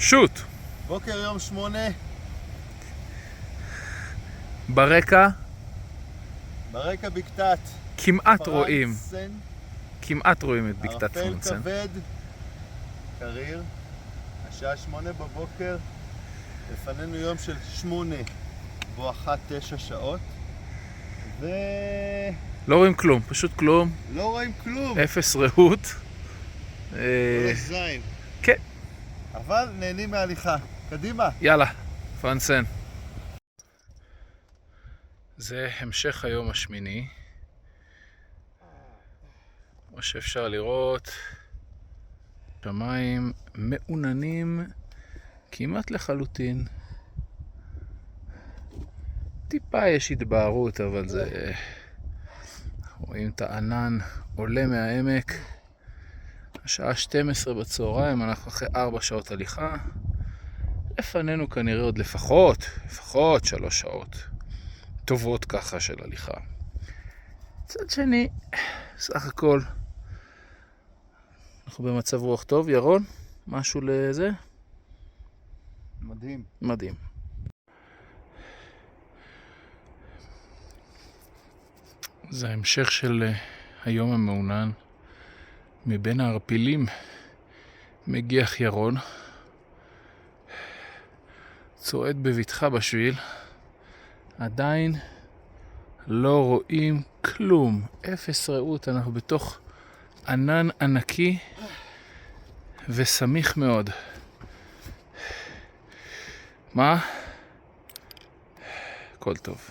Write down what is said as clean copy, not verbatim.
שוט! בוקר יום 8. ברקע בקתת כמעט רואים את בקתת ערפל פרנסן. כבד, קריר. השעה 8 בבוקר. לפנינו יום של 8 בואכה 9 שעות. לא רואים כלום, פשוט כלום. לא רואים כלום. אפס ראות. לא זין. כן. אבל נהנים מההליכה. קדימה. יאללה, פרנסן. זה המשך היום השמיני. כמו שאפשר לראות, שמיים מעוננים כמעט לחלוטין. טיפה יש התבהרות, אבל זה... רואים את הענן עולה מהעמק. השעה 12 בצהריים, אנחנו אחרי 4 שעות הליכה. לפנינו כנראה עוד לפחות 3 שעות טובות ככה של הליכה. צד שני, סך הכל אנחנו במצב רוח טוב. ירון, משהו לזה? מדהים. מדהים. זה ההמשך של היום המעונן. מבין הערפילים מגיח ירון, צועד בבטחה בשביל. עדיין לא רואים כלום, אפס ראות. אנחנו בתוך ענן ענקי וסמיך מאוד. מה? הכל טוב.